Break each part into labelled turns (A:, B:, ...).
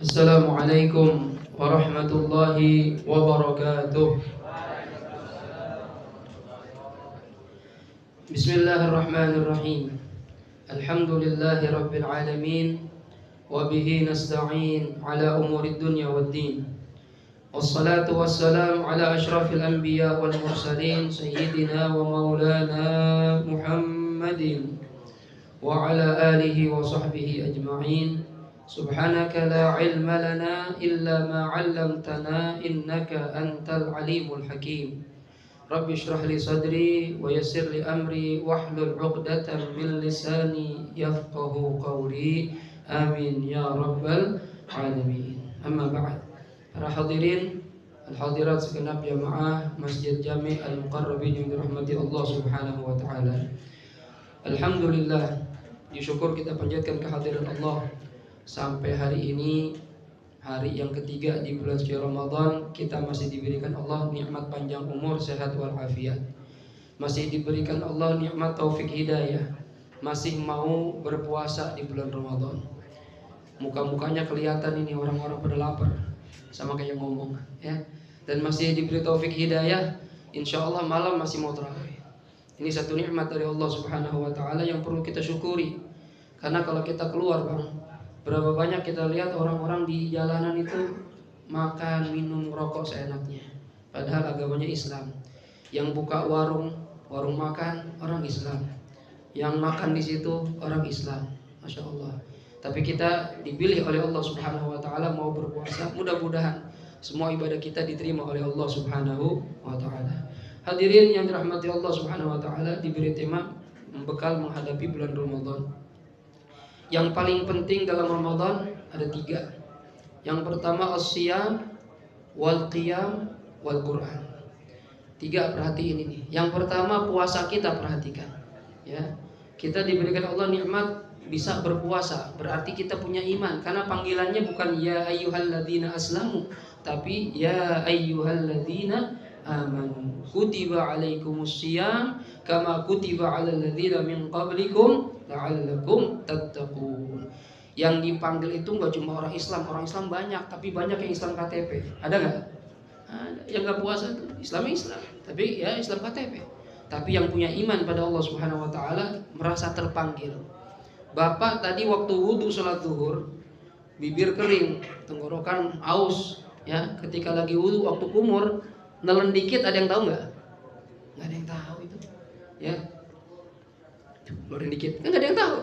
A: Assalamualaikum warahmatullahi wabarakatuh. Bismillahirrahmanirrahim. Alhamdulillahi rabbil alamin. Wabihi nasta'in ala umurid dunya waddin. Wassalatu wassalamu ala ashrafil anbiya wal mursalin Sayyidina wa maulana Muhammadin wa ala alihi wa sahbihi ajma'in. Subhanaka la ilma lana illa ma 'allamtana innaka antal alimul hakim. Rabbi shrah li sadri wa yassir li amri wahlul 'uqdatam min lisani yafqahu qawli. Amin ya rabbal alamin. Amma ba'd. Para hadirin al hadirat segenap jamaah Masjid Jami' Al Muqarrabin yang dirahmati Allah Subhanahu wa taala. Alhamdulillah, disyukur kita panjatkan kehadiran Allah. Sampai hari ini, hari yang ketiga di bulan suci Ramadan, kita masih diberikan Allah nikmat panjang umur, sehat walafiat. Masih diberikan Allah nikmat taufik hidayah. Masih mau berpuasa di bulan Ramadan. Muka-mukanya kelihatan ini orang-orang pada lapar, sama kayak ngomong ya. Dan masih diberi taufik hidayah, insya Allah malam masih mau tarawih. Ini satu nikmat dari Allah Subhanahu wa taala yang perlu kita syukuri. Karena kalau kita keluar, Bang, berapa banyak kita lihat orang-orang di jalanan itu makan, minum, rokok seenaknya. Padahal agamanya Islam. Yang buka warung makan orang Islam. Yang makan di situ orang Islam. Masya Allah. Tapi kita dipilih oleh Allah Subhanahu wa taala mau berpuasa. Mudah-mudahan semua ibadah kita diterima oleh Allah Subhanahu wa taala. Hadirin yang dirahmati Allah Subhanahu wa taala, diberi tema bekal menghadapi bulan Ramadan. Yang paling penting dalam Ramadan ada 3. Yang pertama as-siyam wal qiyam wal Quran. 3, perhatiin ini. Yang pertama puasa kita perhatikan. Ya. Kita diberikan Allah nikmat bisa berpuasa, berarti kita punya iman. Karena panggilannya bukan ya ayyuhalladzina aslamu, tapi ya ayyuhalladzina amanu. Kutiba alaikumusiyam kama kutiba alal ladzina min qablikum la'allakum tattaqun. Yang dipanggil itu nggak cuma orang Islam banyak, tapi banyak yang Islam KTP. Ada nggak? Ada. Yang nggak puasa itu Islam, tapi ya Islam KTP. Tapi yang punya iman pada Allah Subhanahu Wa Taala merasa terpanggil. Bapak tadi waktu wudhu sholat zuhur, bibir kering, tenggorokan aus, ya. Ketika lagi wudhu waktu kumur, nelen dikit, ada yang tahu nggak? Nggak ada yang tahu itu, ya. Keluarin dikit, kan gak ada yang tahu,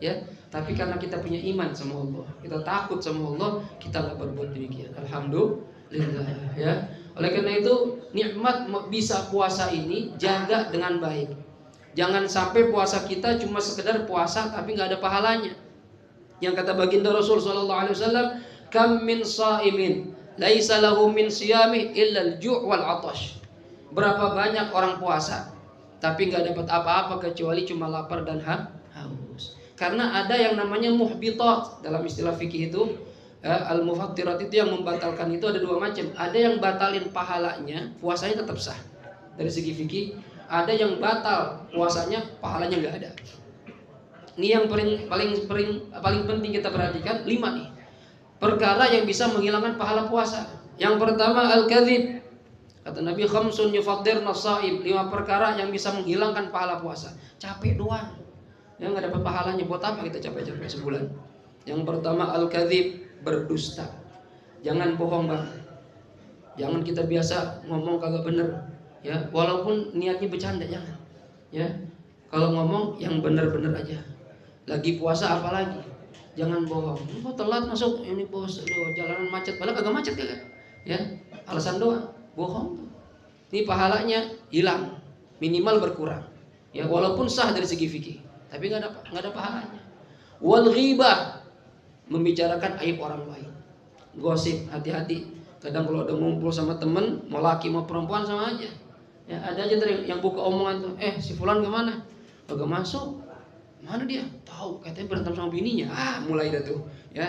A: ya. Tapi karena kita punya iman sama Allah, kita takut sama Allah, kita gak berbuat demikian. Alhamdulillah, ya. Oleh karena itu nikmat bisa puasa ini jaga dengan baik. Jangan sampai puasa kita cuma sekedar puasa tapi gak ada pahalanya. Yang kata baginda Rasul SAW, kam min sa'imin laisa lahu min siyamih illa al-ju' wal 'atash. Berapa banyak orang puasa tapi nggak dapat apa-apa kecuali cuma lapar dan haus. Karena ada yang namanya muhbitat dalam istilah fikih itu, al-mufattirat itu yang membatalkan itu ada 2 macam. Ada yang batalin pahalanya, puasanya tetap sah dari segi fikih. Ada yang batal puasanya, pahalanya nggak ada. Ini yang paling penting kita perhatikan. 5 nih perkara yang bisa menghilangkan pahala puasa. Yang pertama al-kadzib. Kata Nabi, khamsun yufaddirna shaim, 5 perkara yang bisa menghilangkan pahala puasa. Capek doang, ya nggak dapat pahalanya. Buat apa kita capek-capek sebulan? Yang pertama al-kadzib, berdusta. Jangan bohong, Bang. Jangan kita biasa ngomong kagak bener, ya. Walaupun niatnya bercanda, jangan. Ya, kalau ngomong yang bener-bener aja. Lagi puasa apalagi, jangan bohong. Oh, telat masuk ini bos, jalanan macet, padahal kagak macet kagak. Ya, alasan doang. Bohong, ini pahalanya hilang, minimal berkurang. Ya, walaupun sah dari segi fikih, tapi nggak ada pahalanya. Wal ghibah, membicarakan aib orang lain. Gosip, hati-hati. Kadang kalau udah ngumpul sama temen, mau laki mau perempuan sama aja. Ya, ada aja yang buka omongan tuh, si fulan kemana? Kagak masuk. Mana dia? Tahu, katanya berantem sama bininya. Mulai dah tuh, ya.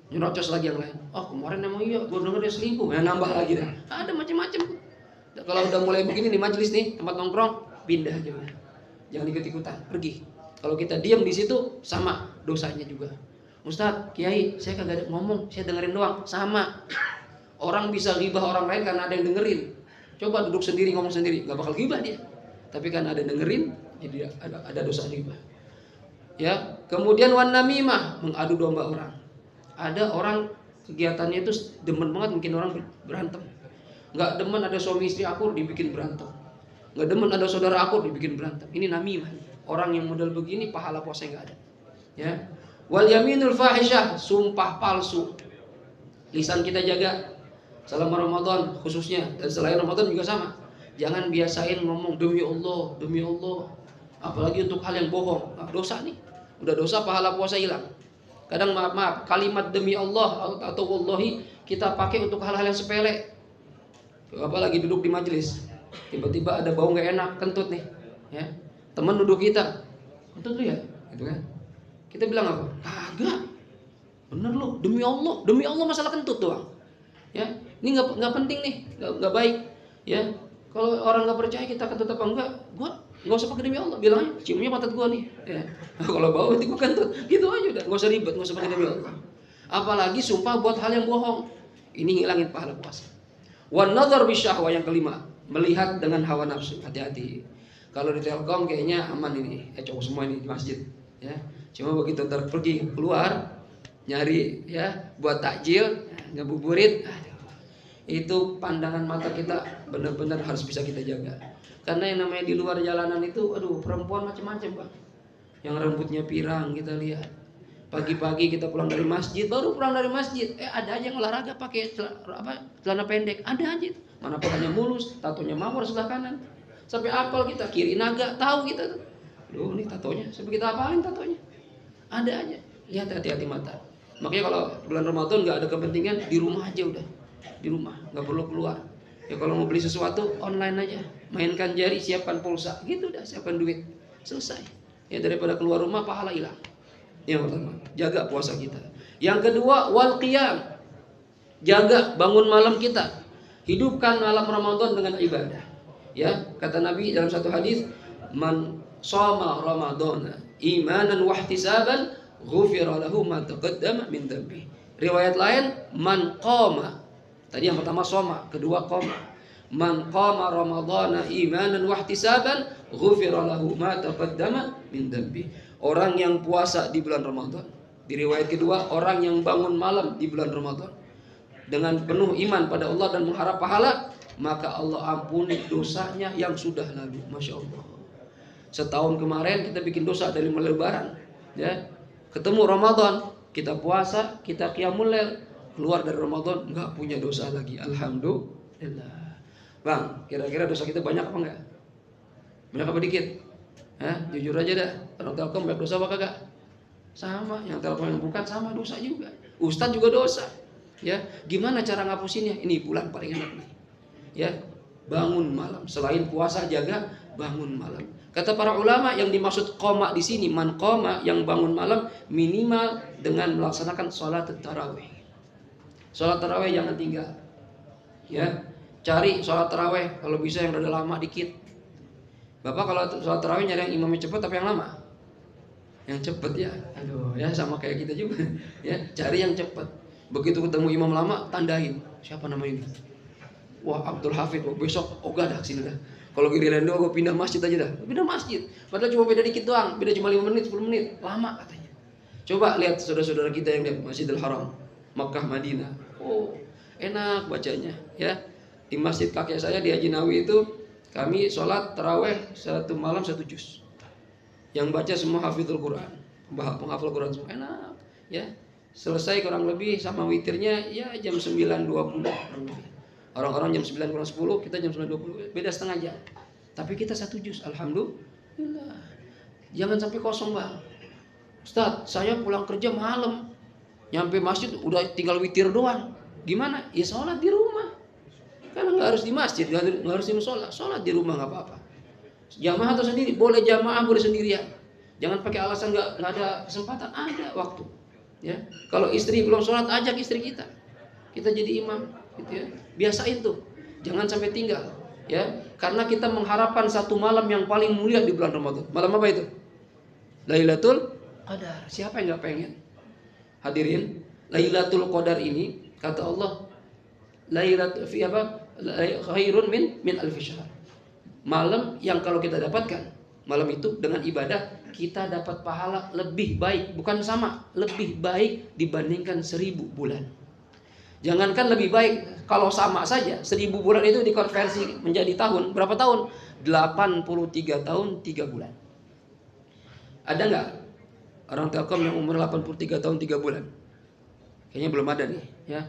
A: Nyerocos lagi yang lain. Kemarin emang iya, gue denger dia selingkuh. Nambah lagi dah. Ada macam-macam. Kalau udah mulai begini di majelis nih, tempat nongkrong, pindah aja. Jangan ikut-ikutan, pergi. Kalau kita diam di situ, sama dosanya juga. Ustadz, Kiai, saya kagak ada ngomong, saya dengerin doang. Sama. Orang bisa ghibah orang lain karena ada yang dengerin. Coba duduk sendiri ngomong sendiri, nggak bakal ghibah dia. Tapi karena ada yang dengerin, jadi ada dosa ghibah. Ya, kemudian wan namimah, mengadu domba orang. Ada orang kegiatannya itu demen banget bikin orang berantem. Nggak demen ada suami istri akur dibikin berantem. Nggak demen ada saudara akur dibikin berantem. Ini namimah. Orang yang model begini pahala puasa nggak ada. Ya. Wal yaminul fahisyah, sumpah palsu. Lisan kita jaga selama Ramadan khususnya, dan selain Ramadan juga sama. Jangan biasain ngomong demi Allah, demi Allah. Apalagi untuk hal yang bohong. Nah, dosa nih. Udah dosa, pahala puasa hilang. Kadang maaf, kalimat demi Allah atau wallahi kita pakai untuk hal-hal yang sepele. Apalagi duduk di majelis, tiba-tiba ada bau nggak enak, kentut nih, ya. Teman duduk kita, kentut lu ya, gitu kan? Kita bilang apa? Kagak, bener lu, demi Allah masalah kentut doang, ya. Ini nggak penting nih, nggak baik, ya. Kalau orang nggak percaya kita kentut apa enggak, gua nggak usah pakai demi Allah, bilang aja ciumnya pantat gua nih, ya. Kalau bau nanti gua kentut, gitu aja udah, nggak usah ribet, nggak usah pakai demi Allah. Apalagi sumpah buat hal yang bohong, ini ngilangin pahala puasa. Wan nazar bisyahwa, yang kelima, melihat dengan hawa nafsu. Hati-hati. Kalau di Telkom kayaknya aman ini, cowok semua ini di masjid, ya. Cuma begitu ntar pergi keluar nyari ya buat takjil, ngabuburit, itu pandangan mata kita benar-benar harus bisa kita jaga. Karena yang namanya di luar jalanan itu, aduh, perempuan macam-macam, Bang. Yang rambutnya pirang kita lihat. Pagi-pagi kita pulang dari masjid, baru pulang dari masjid, ada aja yang olahraga pakai celana pendek, ada aja. Mana pakainya mulus, tatonya mawar sebelah kanan. Sampai apal kita, kiri naga, tahu kita tuh. Duh, ini tatonya, sampai kita hafalin tatonya. Ada aja. Lihat, hati-hati mata. Makanya kalau bulan Ramadan nggak ada kepentingan, di rumah aja udah. Di rumah, nggak perlu keluar. Ya kalau mau beli sesuatu online aja. Mainkan jari, siapkan pulsa, gitu dah, siapkan duit. Selesai. Ya daripada keluar rumah pahala hilang. Yang pertama, jaga puasa kita. Yang kedua, wal qiyam. Jaga bangun malam kita. Hidupkan malam Ramadan dengan ibadah. Ya, kata Nabi dalam satu hadis, man shoma ramadhana imanan wa ihtisaban ghufira lahu ma taqaddama min dhanbi. Riwayat lain, man qama. Tadi yang pertama shoma, kedua qama. Man qama ramadhana imanan wa ihtisaban ghufira lahu ma taqaddama min dhanbi. Orang yang puasa di bulan Ramadan. Di riwayat kedua, orang yang bangun malam di bulan Ramadan dengan penuh iman pada Allah dan mengharap pahala, maka Allah ampuni dosanya yang sudah lalu. Masya Allah. Setahun kemarin kita bikin dosa dari mulai Lebaran, ya. Ketemu Ramadan, kita puasa, kita qiyamul lail, keluar dari Ramadan nggak punya dosa lagi. Alhamdulillah. Bang, kira-kira dosa kita banyak apa enggak? Banyak apa dikit? Jujur aja dah, orang Telkom banyak dosa apa kagak? Sama, yang Telkom yang bukan sama dosa juga. Ustadz juga dosa. Ya, gimana cara ngapusinnya? Ini bulan paling enak nih. Ya, bangun malam. Selain puasa jaga bangun malam. Kata para ulama yang dimaksud qoma di sini, man qoma, yang bangun malam minimal dengan melaksanakan sholat tarawih. Sholat tarawih jangan tinggal. Ya, cari sholat tarawih kalau bisa yang rada lama dikit. Bapak kalau sholat tarawih nyari yang imamnya cepat tapi yang lama? Yang cepat ya. Aduh, ya sama kayak kita juga. Ya, cari yang cepat. Begitu ketemu imam lama, tandain. Siapa nama ini? Wah, Abdul Hafid. Besok gak dah sini dah. Kalau giliran gue pindah masjid aja dah. Pindah masjid. Padahal cuma beda dikit doang. Beda cuma 5 menit, 10 menit. Lama katanya. Coba lihat saudara-saudara kita yang di Masjidil Haram, Makkah, Madinah. Oh, enak bacanya, ya. Di masjid kakek saya di Haji Nawi itu kami sholat taraweh satu malam 1 juz. Yang baca semua hafizul Quran, penghafal Quran semua, enak, ya. Selesai kurang lebih sama witirnya ya jam 9.20. Orang-orang jam 9 kurang 10, kita jam 9.20, beda setengah jam. Tapi kita 1 juz, alhamdulillah. Jangan sampai kosong, Bang. Ustadz, saya pulang kerja malam, nyampe masjid udah tinggal witir doang. Gimana? Ya sholat di rumah. Karena nggak harus di masjid, nggak harus di musola, sholat di rumah nggak apa-apa. Jamaah atau sendiri, boleh jamaah, boleh sendirian. Jangan pakai alasan nggak ada kesempatan, ada waktu. Ya, kalau istri belum sholat, ajak istri kita jadi imam, gitu ya. Biasain tuh, jangan sampai tinggal, ya. Karena kita mengharapkan satu malam yang paling mulia di bulan Ramadan. Malam apa itu? Lailatul Qadar. Siapa yang nggak pengen? hadirin, Lailatul Qadar ini kata Allah, Lailatul fi apa? Khairun min alfi syahr. Malam yang kalau kita dapatkan malam itu dengan ibadah, kita dapat pahala lebih baik, bukan sama, lebih baik dibandingkan 1000 bulan. Jangankan lebih baik, kalau sama saja 1000 bulan itu dikonversi menjadi tahun, berapa tahun? 83 tahun 3 bulan. Ada nggak orang Telkom yang umur 83 tahun 3 bulan? Kayaknya belum ada nih, ya.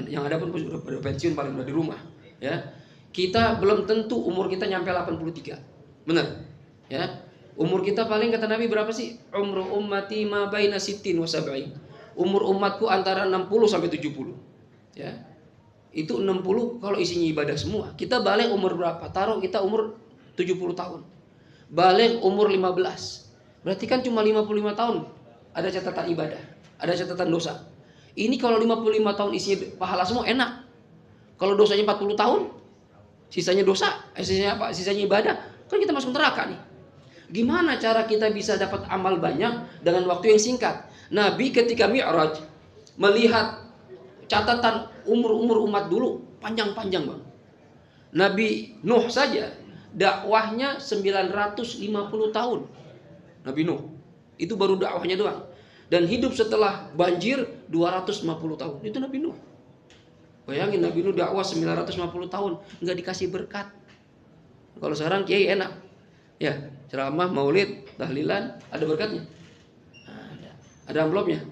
A: Yang ada pun sudah pensiun, paling udah di rumah, ya. Kita belum tentu umur kita nyampe 83. Benar? Ya. Umur kita paling kata Nabi berapa sih? Umru ummati ma baina sittin wa sab'in. Umur umatku antara 60 sampai 70. Ya. Itu 60 kalau isinya ibadah semua. Kita balik umur berapa? Taruh kita umur 70 tahun. Balik umur 15. Berarti kan cuma 55 tahun ada catatan ibadah, ada catatan dosa. Ini kalau 55 tahun isinya pahala semua enak. Kalau dosanya 40 tahun, sisanya dosa, sisanya apa? Sisanya ibadah, kan kita masuk neraka nih. Gimana cara kita bisa dapat amal banyak dengan waktu yang singkat? Nabi ketika Mi'raj melihat catatan umur umat dulu panjang-panjang, Bang. Nabi Nuh saja dakwahnya 950 tahun. Nabi Nuh itu baru dakwahnya doang. Dan hidup setelah banjir 250 tahun. Itu Nabi Nuh. Bayangin Nabi Nuh dakwah 950 tahun, nggak dikasih berkat. Kalau sekarang kiai enak, ya ceramah, maulid, tahlilan, ada berkatnya? Ada. Ada amplopnya?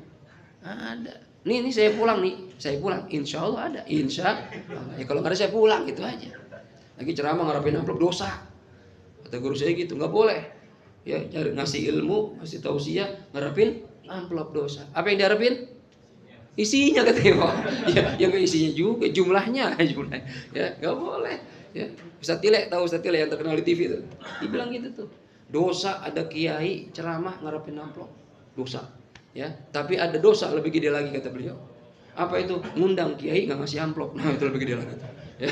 A: Ada. Nih saya pulang nih, saya pulang. Insya Allah ada. Insya Allah. Ya kalau nggak ada saya pulang, gitu aja. Lagi ceramah ngarepin amplop dosa. Kata guru saya gitu, nggak boleh. Ya cari ngasih ilmu, ngasih tausiah, ngarepin amplop dosa. Apa yang diharapin? Isinya katanya. Ya nggak isinya juga, jumlahnya. Ya nggak boleh. Ya, Ustaz Tile, tahu Ustaz Tile yang terkenal di TV itu? Dibilang gitu tuh. Dosa ada kiai ceramah ngarepin amplop. Dosa. Ya, tapi ada dosa lebih gede lagi kata beliau. Apa itu? Ngundang kiai nggak ngasih amplop. Nah, itu lebih gede lagi. Ya,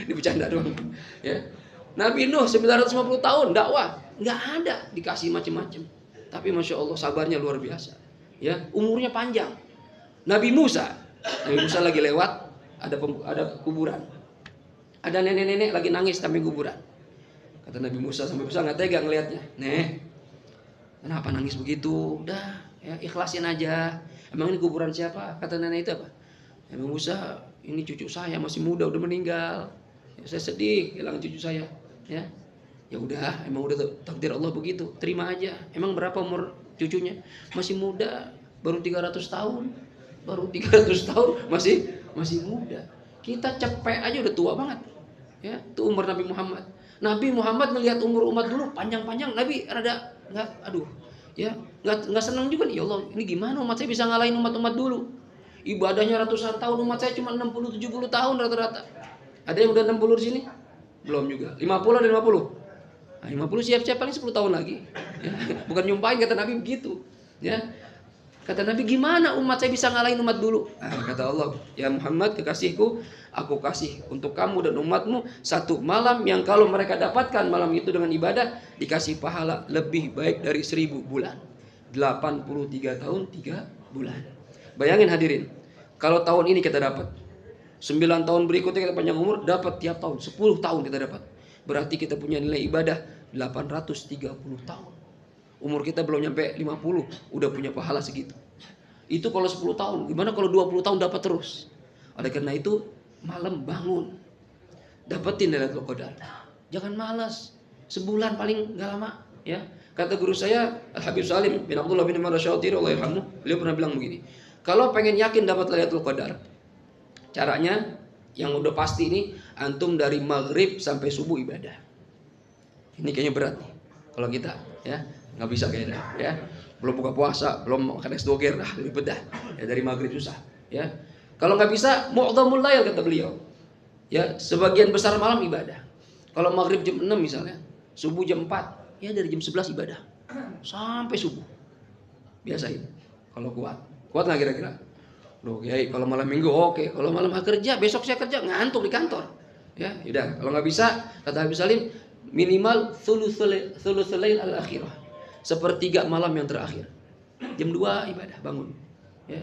A: ini bercanda doang. Ya. Nabi Nuh 950 tahun dakwah, nggak ada dikasih macam-macam. Tapi masya Allah sabarnya luar biasa. Ya, umurnya panjang. Nabi Musa lagi lewat, ada kuburan. Ada nenek-nenek lagi nangis samping kuburan. Kata Nabi Musa sampai besar nggak tega ngelihatnya. Nek, kenapa nangis begitu? Udah, ya ikhlasin aja. Emang ini kuburan siapa? Kata nenek itu apa? Nabi Musa, ini cucu saya masih muda udah meninggal. Ya, saya sedih kehilangan cucu saya. Ya udah, emang udah takdir Allah begitu. Terima aja. Emang berapa umur cucunya? Masih muda, baru 300 tahun. Baru 300 tahun masih muda. Kita cepet aja udah tua banget. Ya, itu umur Nabi Muhammad. Nabi Muhammad melihat umur umat dulu panjang-panjang, Nabi rada nggak senang juga nih. Ya Allah, ini gimana umat saya bisa ngalahin umat-umat dulu? Ibadahnya ratusan tahun, umat saya cuma 60-70 tahun rata-rata. Ada yang udah 60 di sini? Belum juga. 50 dan 50. Nah, 50 siap-siap paling 10 tahun lagi. Ya, bukan nyumpahin kata Nabi begitu. Ya. Kata Nabi, gimana umat saya bisa ngalahin umat dulu? Nah, kata Allah, ya Muhammad kekasihku, aku kasih untuk kamu dan umatmu satu malam yang kalau mereka dapatkan malam itu dengan ibadah, dikasih pahala lebih baik dari 1000 bulan. 83 tahun 3 bulan. Bayangin hadirin, kalau tahun ini kita dapat 9 tahun berikutnya kita panjang umur, dapat tiap tahun 10 tahun kita dapat. Berarti kita punya nilai ibadah 830 tahun. Umur kita belum nyampe 50, udah punya pahala segitu. Itu kalau 10 tahun, gimana kalau 20 tahun dapat terus? Oleh karena itu, malam bangun. Dapetin Lailatul Qadar. Jangan malas. Sebulan paling gak lama, ya. Kata guru saya, Al-Habib Salim bin Abdullah bin Umar Ash-Shawtiri, Allah yarhamu, beliau pernah bilang begini. Kalau pengen yakin dapat Lailatul Qadar, caranya yang udah pasti ini, antum dari maghrib sampai subuh ibadah. Ini kayaknya berat nih kalau kita, ya. Nggak bisa kayaknya, ya. Belum buka puasa, belum makan es doger, ribet dah. Ya, dari maghrib susah, ya. Kalau nggak bisa, mu'dhamul lail kata beliau. Ya, sebagian besar malam ibadah. Kalau maghrib jam 6 misalnya, subuh jam 4, ya dari jam 11 ibadah sampai subuh. Biasain. Kalau kuat nggak kira-kira? Loh, ya, kalau malam minggu oke. Kalau malam kerja, besok saya kerja ngantuk di kantor. Ya, udah. Kalau nggak bisa, kata Habib Salim, minimal thuluthul lail al-akhirah. Sepertiga malam yang terakhir. Jam 2 ibadah, bangun. Ya.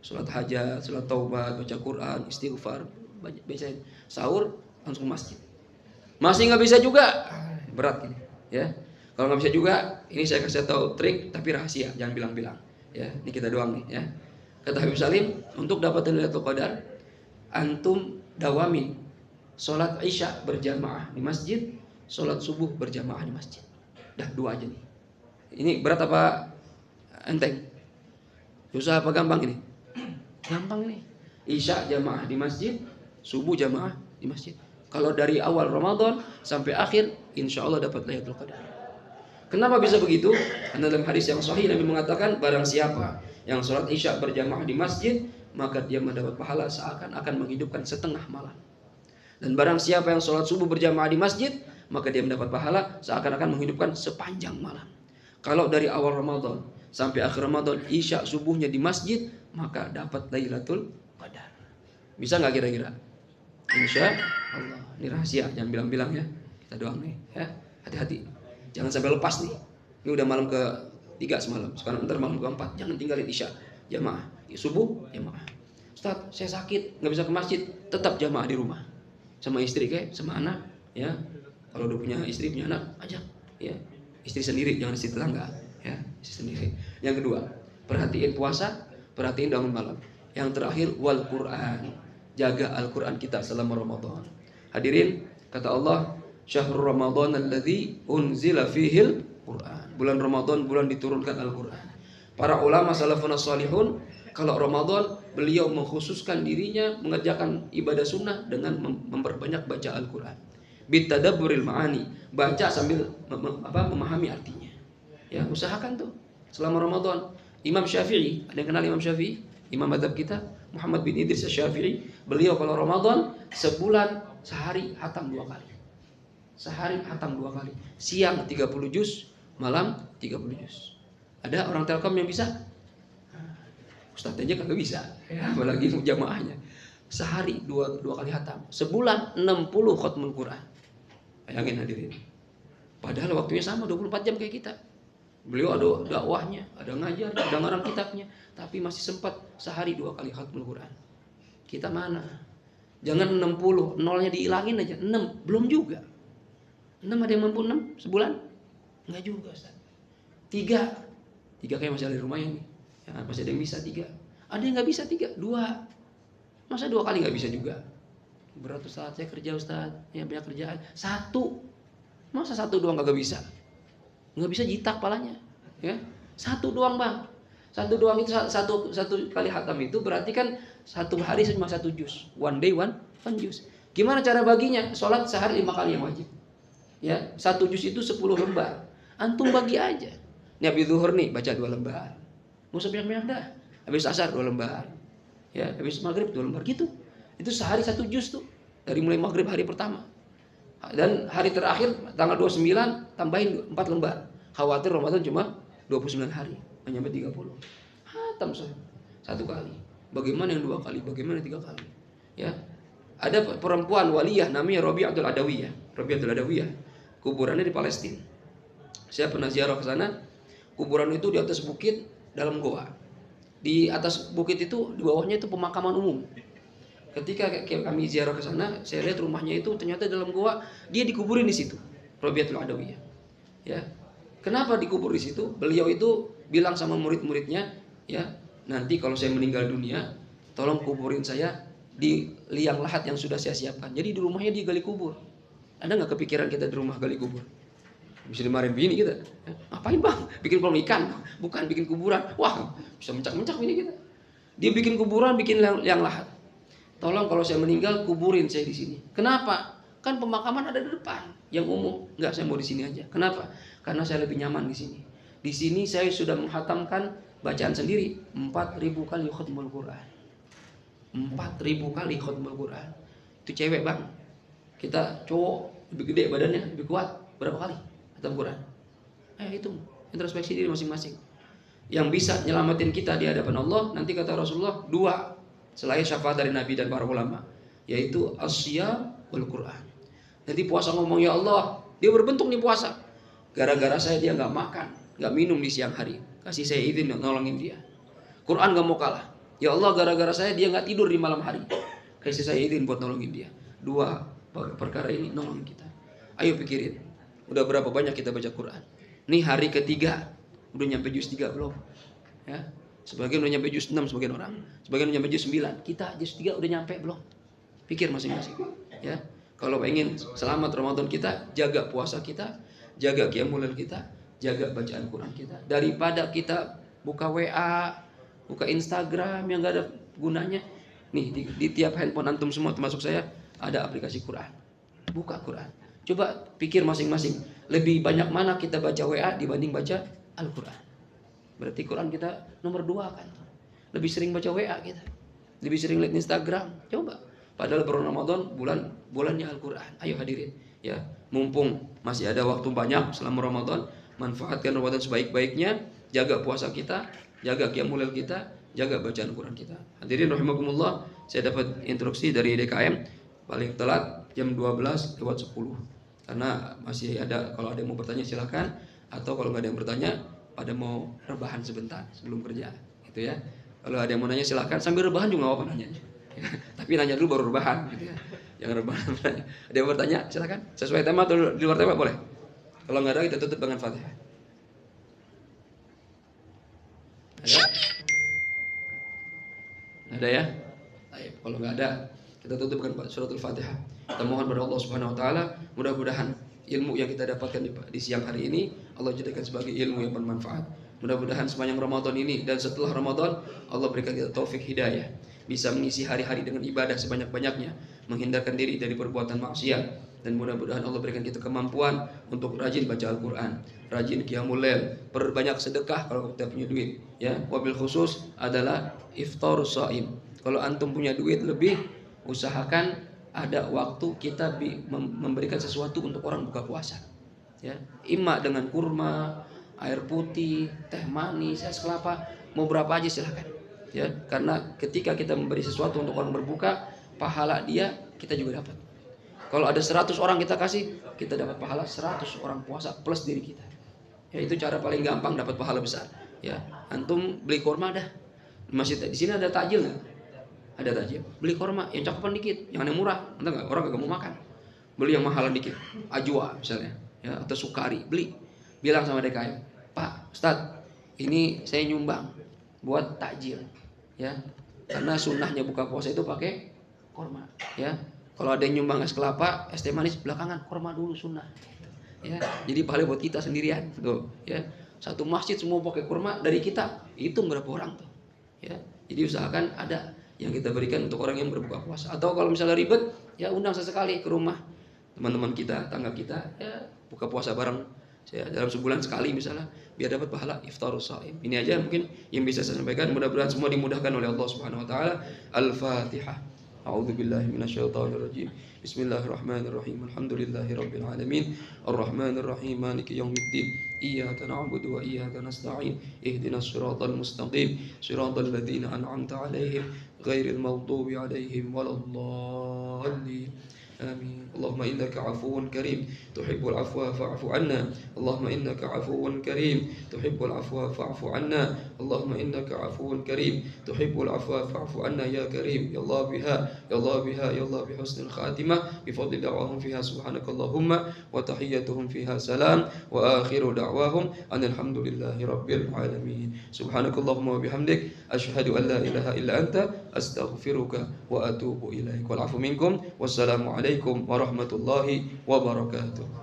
B: sholat hajat, sholat taubat, baca Quran, istighfar, baca sahur langsung masjid. Masih nggak bisa juga, berat ini, ya. Kalau nggak bisa juga, ini saya kasih tahu trik, tapi rahasia, jangan bilang-bilang. Ya, ini kita doang nih, ya. Kata Habib Salim, untuk dapatin Lailatul Qadar, antum dawamin sholat isya berjamaah di masjid, sholat subuh berjamaah di masjid. Dah 2 aja nih. Ini berat apa enteng? Susah apa gampang ini? Gampang nih. Isya jamaah di masjid, subuh jamaah di masjid. Kalau dari awal Ramadan sampai akhir, insya Allah dapat Lailatul Qadar. Kenapa bisa begitu? Karena dalam hadis yang sahih Nabi mengatakan, barang siapa yang sholat isya berjamaah di masjid, maka dia mendapat pahala seakan-akan menghidupkan setengah malam. Dan barang siapa yang sholat subuh berjamaah di masjid, maka dia mendapat pahala seakan-akan menghidupkan sepanjang malam. Kalau dari awal Ramadan sampai akhir Ramadan isya subuhnya di masjid, maka dapat Lailatul Qadar. Bisa nggak kira-kira? Insya Allah. Ini rahasia, jangan bilang-bilang ya. Kita doang nih, ya. Hati-hati, jangan sampai lepas nih. Ini udah malam ke-3 semalam, sekarang ntar malam ke-4. Jangan tinggalin isya jamaah, subuh jamaah. Ustaz, saya sakit, nggak bisa ke masjid, tetap jamaah di rumah sama istri kayak sama anak, ya. Kalau udah punya istri punya anak, ajak, ya. Istri sendiri, jangan istri tetangga, ya. Istri sendiri. Yang kedua, perhatiin puasa, perhatiin bangun malam. Yang terakhir, wal Quran, jaga Al-Quran kita selama Ramadan. Hadirin, kata Allah, syahrul Ramadan alladzi unzila fihil Quran. Bulan Ramadan, bulan diturunkan Al-Quran. Para ulama salafun salihun, kalau Ramadan beliau mengkhususkan dirinya mengerjakan ibadah sunnah dengan memperbanyak baca Al-Quran. Bitadabburil ma'ani, baca sambil memahami artinya. Ya, usahakan tuh selama Ramadan. Imam Syafi'i, ada yang kenal Imam Syafi'i? Imam madzhab kita, Muhammad bin Idris Asy-Syafi'i, beliau kalau Ramadan sebulan sehari hatam 2 kali. Sehari hatam 2 kali. Siang 30 juz, malam 30 juz. Ada orang Telkom yang bisa? Ustaz aja kagak bisa, ya, apalagi jamaahnya. Sehari 2 kali hatam. Sebulan 60 khatmul Quran. Bayangin hadirin. Padahal waktunya sama 24 jam kayak kita. Beliau ada dakwahnya, ada ngajar, ada ngarang kitabnya, tapi masih sempat sehari 2 kali khatmul Quran. Kita mana? Jangan 60, nolnya dihilangin aja. 6, belum juga. 6 ada yang mampu 6 sebulan? Enggak juga, Ustaz. 3 kayak masih ada di rumahnya nih. Ya, masih ada yang bisa 3. Ada yang nggak bisa 3, 2. Masa 2 kali nggak bisa juga? Berat Ustaz, saya kerja Ustaz, ya banyak kerjaan. 1, masa 1 doang kagak bisa? Nggak bisa jitak palanya, ya. 1 doang bang, 1 doang itu satu kali hatam itu berarti kan 1 hari cuma 1 juz, one day one juz. Gimana cara baginya? Sholat sehari 5 kali yang wajib, ya. 1 juz itu 10 lembar, antum bagi aja. Nih habis zuhur nih baca 2 lembar, nggak usah banyak-banyak dah. Habis asar 2 lembar, ya. Habis maghrib 2 lembar gitu. Itu sehari 1 juz tuh, dari mulai maghrib hari pertama. Dan hari terakhir tanggal 29 tambahin 4 lembar. Khawatir Ramadan cuma 29 hari, hanya sampai 30. Hatam 1 kali. Bagaimana yang 2 kali? Bagaimana 3 kali? Ya. Ada perempuan waliyah namanya Rabi'atul Adawiyah. Rabi'atul Adawiyah. Kuburannya di Palestina. Saya pernah ziarah ke sana. Kuburan itu di atas bukit dalam goa. Di atas bukit itu di bawahnya itu pemakaman umum. Ketika kami ziarah ke sana, saya lihat rumahnya itu ternyata dalam goa, dia dikuburin di situ. Rabi'atul Adawiyah. Ya. Kenapa dikubur di situ? Beliau itu bilang sama murid-muridnya, ya, nanti kalau saya meninggal dunia, tolong kuburin saya di liang lahat yang sudah saya siapkan. Jadi di rumahnya dia gali kubur. Ada nggak kepikiran kita di rumah gali kubur? Bisa dimarahin bini kita. Ngapain bang? Bikin kolam ikan? Bukan bikin kuburan. Wah, bisa mencak-mencak bini kita. Dia bikin kuburan, bikin liang lahat. Tolong kalau saya meninggal kuburin saya di sini. Kenapa? Kan pemakaman ada di depan, yang umum. Enggak, saya mau di sini aja. Kenapa? Karena saya lebih nyaman di sini. Di sini saya sudah menghatamkan bacaan sendiri 4.000 kali khatmul Quran. 4.000 kali khatmul Quran. Itu cewek bang. Kita cowok lebih gede badannya, lebih kuat. Berapa kali khatam Quran? Hitung introspeksi diri masing-masing. Yang bisa nyelamatin kita di hadapan Allah, nanti kata Rasulullah 2 selain syafaat dari Nabi dan para ulama, yaitu as-siyam wal Quran. Nanti puasa ngomong, ya Allah, dia berbentuk nih puasa. Gara-gara saya dia nggak makan, nggak minum di siang hari. Kasih saya izin nolongin dia. Quran nggak mau kalah. Ya Allah, gara-gara saya dia nggak tidur di malam hari. Kasih saya izin buat nolongin dia. 2 perkara ini nolongin kita. Ayo pikirin. Udah berapa banyak kita baca Quran? Nih hari ketiga udah nyampe juz 3 belum? Ya. Sebagian udah nyampe juz 6 sebagian orang. Sebagian udah nyampe juz 9. Kita juz 3 udah nyampe belum? Pikir masing-masing. Ya. Kalau ingin selamat Ramadan kita, jaga puasa kita, jaga qiyamul lail kita, jaga bacaan Quran kita. Daripada kita buka WA, buka Instagram yang gak ada gunanya. Nih di tiap handphone antum semua termasuk saya ada aplikasi Quran. Buka Quran. Coba pikir masing-masing. Lebih banyak mana kita baca WA dibanding baca Al-Quran. Berarti Quran kita nomor 2 kan. Lebih sering baca WA kita. Lebih sering lihat Instagram. Coba. Padahal bulan Ramadan bulannya Al-Quran. Ayo hadirin. Ya, mumpung masih ada waktu banyak selama Ramadan, manfaatkan Ramadan sebaik-baiknya. Jaga puasa kita, jaga qiyamul lail kita, jaga bacaan Quran kita. Hadirin rahimakumullah, saya dapat instruksi dari DKM paling telat jam 12 lewat 10. Karena masih ada, kalau ada yang mau bertanya silakan, atau kalau nggak ada yang bertanya pada mau rebahan sebentar sebelum kerja, gitu ya. Kalau ada yang mau nanya silakan, sambil rebahan juga nggak apa-apa nanyanya. Tapi nanya dulu baru rebahan, gitu ya. Jangan rebahan. Ada yang bertanya silakan, sesuai tema atau di luar tema boleh. Kalau nggak ada kita tutup dengan Fatihah. Ada ya? Baik, kalau nggak ada, kita tutup dengan suratul Fatihah. Kita mohon kepada Allah Subhanahu wa taala, mudah-mudahan ilmu yang kita dapatkan di siang hari ini Allah jadikan sebagai ilmu yang bermanfaat. Mudah-mudahan sepanjang Ramadan ini dan setelah Ramadan Allah berikan kita taufik hidayah, bisa mengisi hari-hari dengan ibadah sebanyak-banyaknya, menghindarkan diri dari perbuatan maksiat, dan mudah-mudahan Allah berikan kita kemampuan untuk rajin baca Al-Quran, rajin qiyamul lail, perbanyak sedekah kalau kita punya duit, ya. Wabil khusus adalah iftarus shaim. Kalau antum punya duit lebih, usahakan ada waktu kita memberikan sesuatu untuk orang buka puasa, ya. Imma dengan kurma, air putih, teh manis, es kelapa, mau berapa aja silahkan, ya. Karena ketika kita memberi sesuatu untuk orang berbuka, pahala dia kita juga dapat. Kalau ada 100 orang kita kasih, kita dapat pahala 100 orang puasa plus diri kita. Ya, itu cara paling gampang dapat pahala besar. Ya, antum beli kurma dah. Masih di sini ada takjil nggak? Ada takjil. Beli kurma yang cakupan dikit, jangan yang murah. Entah nggak? Orang kagak mau makan. Beli yang mahalan dikit, ajwa misalnya, ya, atau sukari. Beli. Bilang sama DKM, Pak Ustadz, ini saya nyumbang buat takjil, ya. Karena sunnahnya buka puasa itu pakai kurma, ya. Kalau ada yang nyumbang es kelapa, es teh manis belakangan, kurma dulu sunnah. Ya, jadi pahala buat kita sendirian, tuh, ya. Satu masjid semua pakai kurma dari kita, hitung berapa orang tuh, ya. Jadi usahakan ada yang kita berikan untuk orang yang berbuka puasa. Atau kalau misalnya ribet, ya undang sesekali ke rumah teman-teman kita, tangga kita, ya, buka puasa bareng. Saya dalam sebulan sekali misalnya, biar dapat pahala iftarus shaim. Ini aja mungkin yang bisa saya sampaikan. Mudah-mudahan semua dimudahkan oleh Allah Subhanahu wa taala. Al-Fatihah. أعوذ بالله من الشيطان الرجيم بسم الله الرحمن الرحيم الحمد لله رب العالمين الرحمن الرحيم مالك يوم الدين إياك نعبد وإياك نستعين اهدنا الصراط المستقيم صراط الذين أنعمت عليهم غير المغضوب عليهم ولا الضالين آمين اللهم إنك عفو كريم تحب العفو فاعف عنا اللهم إنك عفو كريم تحب العفو فاعف عنا اللهم إنك عفو كريم تحب العفو فاعف عنا يا كريم يا الله بها يا الله بها يا الله بحسن الخاتمة بفضل دعواهم فيها سبحانك اللهم وتحيتهم فيها سلام وآخر دعواهم أن الحمد لله رب العالمين سبحانك اللهم وبحمدك أشهد أن لا إله إلا أنت أستغفرك وأتوب إليك والعفو منكم والسلام عليكم warahmatullahi wabarakatuh.